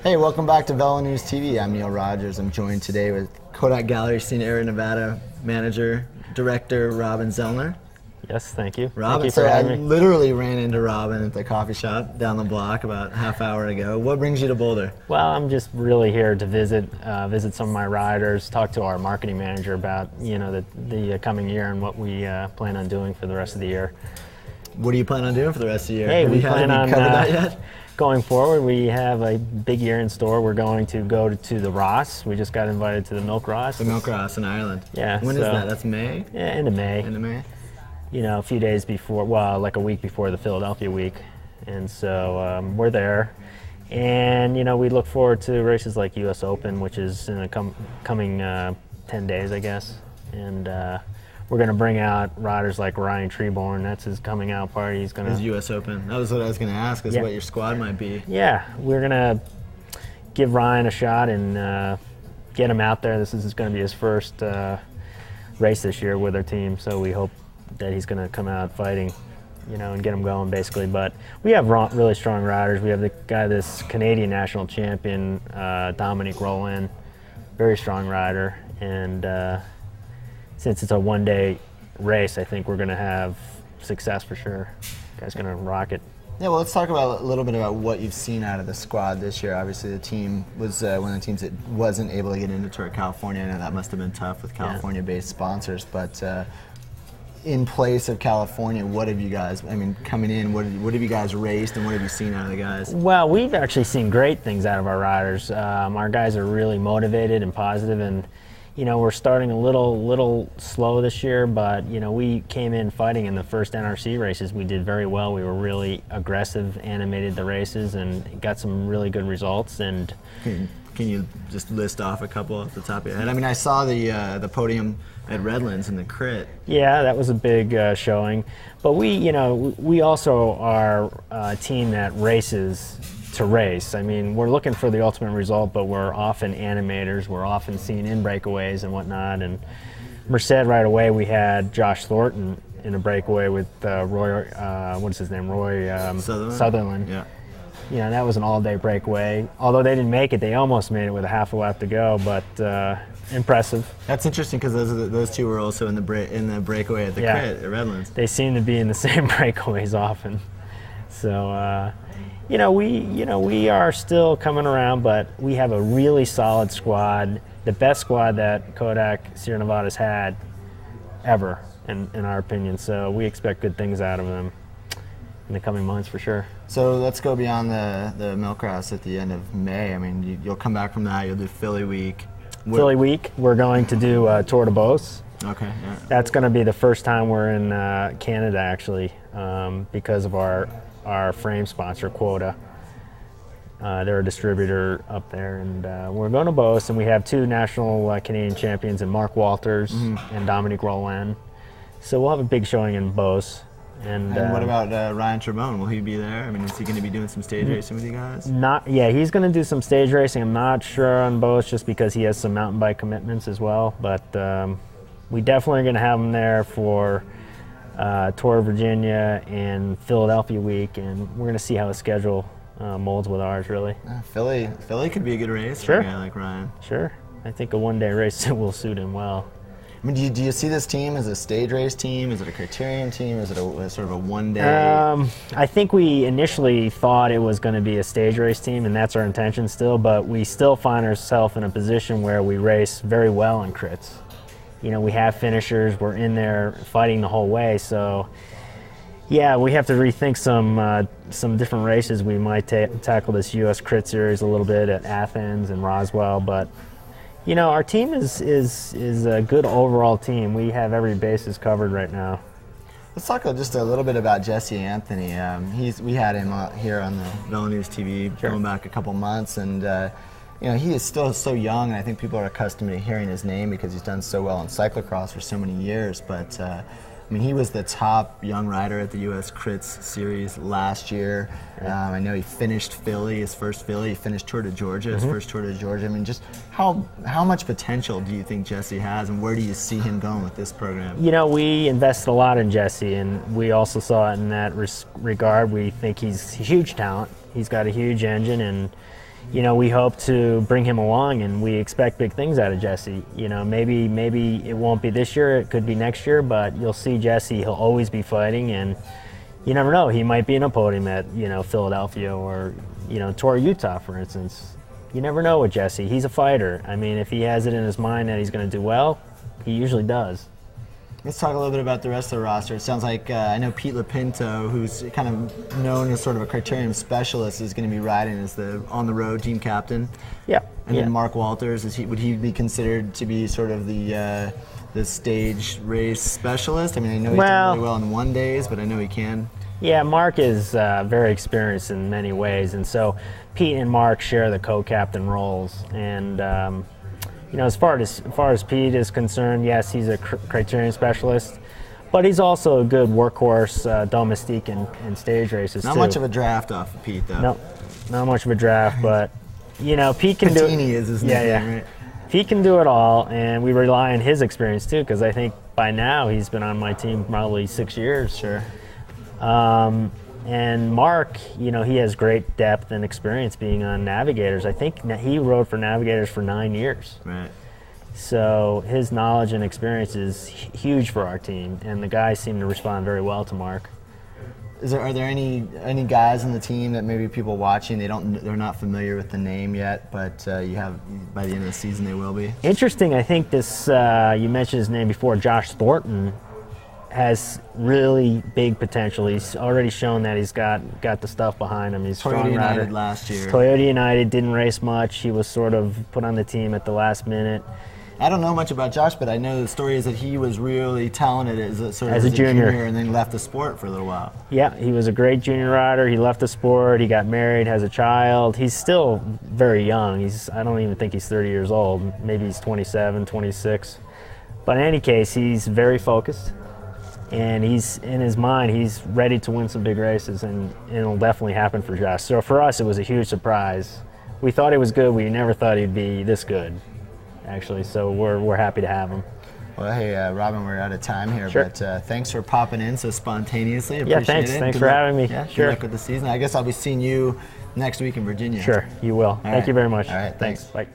Hey, welcome back to Velo News TV. I'm Neil Rogers. I'm joined today with Kodak Gallery Senior Area Nevada Manager, Director Robin Zellner. Yes, thank you. Robin, thank you for having me. literally ran into Robin at the coffee shop down the block about a half hour ago. What brings you to Boulder? Well, I'm just really here to visit some of my riders, talk to our marketing manager about the coming year and what we plan on doing for the rest of the year. What do you plan on doing for the rest of the year? Hey, we plan on covered that yet? Going forward. We have a big year in store. We're going to go to the Ross. We just got invited to the Milk Ross. The Milk Ross in Ireland. Yeah. When is that? That's May? Yeah, end of May. End of May. You know, a few days before, well, like a week before the Philadelphia week. And so we're there. And, we look forward to races like US Open, which is in the coming 10 days, I guess. And we're going to bring out riders like Ryan Treborn. That's his coming out party. He's going to... His US Open. That was what I was going to ask, is what your squad might be. Yeah, we're going to give Ryan a shot and get him out there. This is going to be his first race this year with our team, so we hope that he's going to come out fighting, and get him going, basically. But we have really strong riders. We have the guy, this Canadian national champion, Dominique Rollin, very strong rider. And since it's a one-day race, I think we're going to have success for sure. Guy's going to rock it. Yeah, well, let's talk about a little bit about what you've seen out of the squad this year. Obviously, the team was one of the teams that wasn't able to get into Tour California. I know that must have been tough with California-based sponsors, but in place of California, what have you guys, coming in, what have you guys raced and what have you seen out of the guys? Well, we've actually seen great things out of our riders. Our guys are really motivated and positive, and we're starting a little slow this year, but we came in fighting in the first NRC races. We did very well. We were really aggressive, animated the races, and got some really good results. And can you just list off a couple off the top of your head? I saw the podium at Redlands in the crit. Yeah, that was a big showing. But we also are a team that races to race. We're looking for the ultimate result, but we're often animators. We're often seen in breakaways and whatnot. And Merced, right away, we had Josh Thornton in a breakaway with Roy, what is his name? Roy Sutherland. Yeah. That was an all-day breakaway. Although they didn't make it, they almost made it with a half a lap to go, but impressive. That's interesting because those two were also in the breakaway at the crit at Redlands. They seem to be in the same breakaways often. So, we are still coming around, but we have a really solid squad, the best squad that Kodak Sierra Nevada's had ever, in our opinion. So we expect good things out of them in the coming months for sure. So let's go beyond the Milk Ross at the end of May. You'll come back from that, you'll do Philly Week. Philly Week, we're going to do Tour de Beauce. Okay, yeah. That's going to be the first time we're in Canada, actually, because of our frame sponsor, Quota. They're a distributor up there, and we're going to Beauce, and we have two national Canadian champions in Mark Walters and Dominique Rollin. So we'll have a big showing in Beauce. And what about Ryan Treborn? Will he be there? Is he going to be doing some stage racing with you guys? He's going to do some stage racing. I'm not sure on Beauce just because he has some mountain bike commitments as well. But we definitely are going to have him there for Tour of Virginia and Philadelphia week, and we're going to see how his schedule molds with ours, really. Philly could be a good race for a guy like Ryan. Sure. I think a one-day race will suit him well. Do you see this team as a stage race team? Is it a criterium team? Is it a sort of a one-day? I think we initially thought it was going to be a stage race team, and that's our intention still, but we still find ourselves in a position where we race very well in crits. We have finishers. We're in there fighting the whole way, so yeah, we have to rethink some different races. We might tackle this U.S. Crit Series a little bit at Athens and Roswell, but our team is a good overall team. We have every basis covered right now. Let's talk just a little bit about Jesse Anthony. We had him here on the Velo News TV going back a couple months, and he is still so young, and I think people are accustomed to hearing his name because he's done so well in cyclocross for so many years. But he was the top young rider at the U.S. Crits Series last year. I know he finished Philly, his first Philly. He finished Tour de Georgia, his first Tour de Georgia. Just how much potential do you think Jesse has, and where do you see him going with this program? We invested a lot in Jesse, and we also saw it in that regard. We think he's a huge talent. He's got a huge engine, and we hope to bring him along, and we expect big things out of Jesse. Maybe it won't be this year, it could be next year, but you'll see Jesse, he'll always be fighting, and you never know, he might be in a podium at, Philadelphia or, Tour Utah, for instance. You never know with Jesse. He's a fighter. I mean, if he has it in his mind that he's going to do well, he usually does. Let's talk a little bit about the rest of the roster. It sounds like I know Pete Lopinto, who's kind of known as sort of a criterium specialist, is going to be riding as the on-the-road team captain. Yeah. And then Mark Walters, would he be considered to be sort of the stage race specialist? I mean, I know he's done really well on 1 days, but I know he can. Yeah, Mark is very experienced in many ways, and so Pete and Mark share the co-captain roles. And as far as Pete is concerned, yes, he's a criterium specialist, but he's also a good workhorse, domestique, and stage races Not too. much of a draft off of Pete, though. No, not much of a draft, but Pete can do it. Patini is his nickname, right? Pete can do it all, and we rely on his experience too, because I think by now he's been on my team probably 6 years. Sure. And Mark, he has great depth and experience being on Navigators. I think he rode for Navigators for 9 years. Right. So his knowledge and experience is huge for our team, and the guys seem to respond very well to Mark. Are there any guys on the team that maybe people watching they're not familiar with the name yet, but you have by the end of the season they will be? Interesting. I think this you mentioned his name before. Josh Thornton has really big potential. He's already shown that he's got the stuff behind him. He's a strong rider. Toyota United last year. Toyota United didn't race much. He was sort of put on the team at the last minute. I don't know much about Josh, but I know the story is that he was really talented as a junior, and then left the sport for a little while. Yeah, he was a great junior rider. He left the sport. He got married, has a child. He's still very young. I don't even think he's 30 years old. Maybe he's 27, 26. But in any case, he's very focused. And he's in his mind, he's ready to win some big races, and it'll definitely happen for Josh. So for us, it was a huge surprise. We thought he was good. We never thought he'd be this good, actually. So we're happy to have him. Well, hey, Robin, we're out of time here, Sure. but thanks for popping in so spontaneously. Appreciate thanks. it. Thanks Good for luck. having me. Yeah, Sure. Good luck with the season. I guess I'll be seeing you next week in Virginia. Sure, you will. Thank you very much. All right, thanks. Bye.